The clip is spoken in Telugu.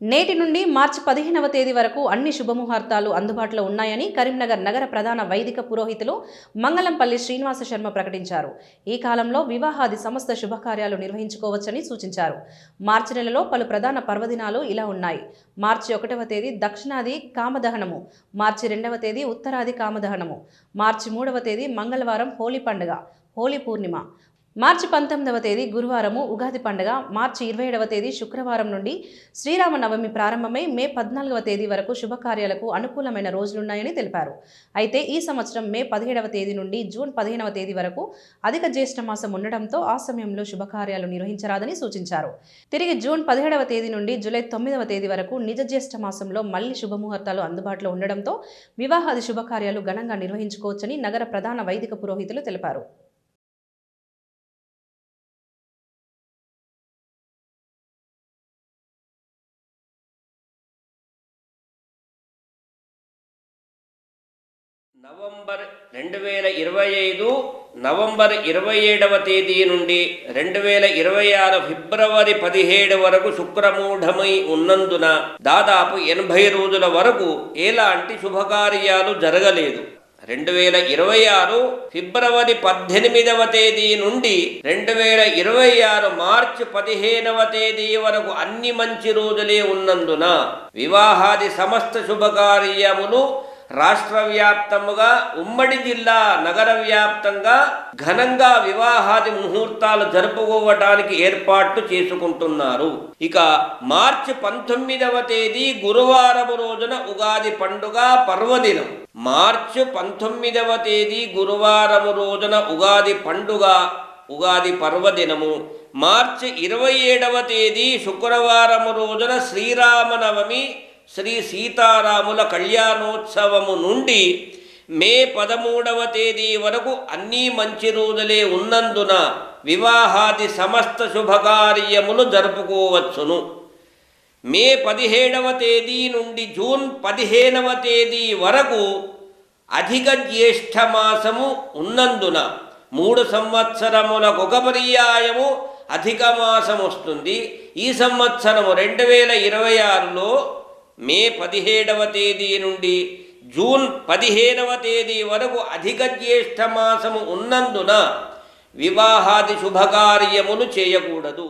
నేటి నుండి మార్చి 15వ తేదీ వరకు అన్ని శుభముహూర్తాలు అందుబాటులో ఉన్నాయని కరీంనగర్ నగర ప్రధాన వైదిక పురోహితులు మంగళంపల్లి శ్రీనివాస శర్మ ప్రకటించారు. ఈ కాలంలో వివాహాది సమస్త శుభకార్యాలు నిర్వహించుకోవచ్చని సూచించారు. మార్చి నెలలో పలు ప్రధాన పర్వదినాలు ఇలా ఉన్నాయి. మార్చి 1వ తేదీ దక్షిణాది కామదహనము, మార్చి 2వ తేదీ ఉత్తరాది కామదహనము, మార్చి 3వ తేదీ మంగళవారం హోలీ పండుగ, హోలీ పూర్ణిమ, మార్చి 19వ తేదీ గురువారము ఉగాది పండుగ, మార్చి 27వ తేదీ శుక్రవారం నుండి శ్రీరామనవమి ప్రారంభమై మే 14వ తేదీ వరకు శుభకార్యాలకు అనుకూలమైన రోజులున్నాయని తెలిపారు. అయితే ఈ సంవత్సరం మే 17వ తేదీ నుండి జూన్ 15వ తేదీ వరకు అధిక జ్యేష్ఠ మాసం ఉండడంతో ఆ సమయంలో శుభకార్యాలు నిర్వహించరాదని సూచించారు. తిరిగి జూన్ 17వ తేదీ నుండి జూలై 9వ తేదీ వరకు నిజ జ్యేష్ఠ మాసంలో మళ్లీ శుభముహూర్తాలు అందుబాటులో ఉండడంతో వివాహాది శుభకార్యాలు ఘనంగా నిర్వహించుకోవచ్చని నగర ప్రధాన వైదిక పురోహితులు తెలిపారు. నవంబర్ 2025 నవంబర్ 27వ తేదీ నుండి 2026 ఫిబ్రవరి 17 వరకు శుక్రమూఢమై ఉన్నందున దాదాపు 80 రోజుల వరకు ఎలాంటి శుభకార్యాలు జరగలేదు. 2026 ఫిబ్రవరి 18వ తేదీ నుండి 2026 మార్చి 15వ తేదీ వరకు అన్ని మంచి రోజులే ఉన్నందున వివాహాది సమస్త శుభకార్యములు రాష్ట్ర వ్యాప్తముగా ఉమ్మడి జిల్లా నగర వ్యాప్తంగా ఘనంగా వివాహాది ముహూర్తాలు జరుపుకోవడానికి ఏర్పాట్లు చేసుకుంటున్నారు. ఇక మార్చి 19వ తేదీ గురువారం రోజున ఉగాది పండుగ పర్వదినం, మార్చి 19వ తేదీ గురువారం రోజున ఉగాది పండుగ ఉగాది పర్వదినము, మార్చి 27వ తేదీ శుక్రవారం రోజున శ్రీరామనవమి శ్రీ సీతారాముల కళ్యాణోత్సవము నుండి మే 13వ తేదీ వరకు అన్నీ మంచి రోజులే ఉన్నందున వివాహాది సమస్త శుభకార్యములు జరుపుకోవచ్చును. మే 17వ తేదీ నుండి జూన్ 15వ తేదీ వరకు అధిక జ్యేష్ఠ మాసము ఉన్నందున 3 సంవత్సరములకు ఒక పర్యాయము అధిక మాసం వస్తుంది. ఈ సంవత్సరము 2026లో మే 17వ తేదీ నుండి జూన్ 15వ తేదీ వరకు అధిక జ్యేష్ఠ మాసము ఉన్నందున వివాహాది శుభకార్యములు చేయకూడదు.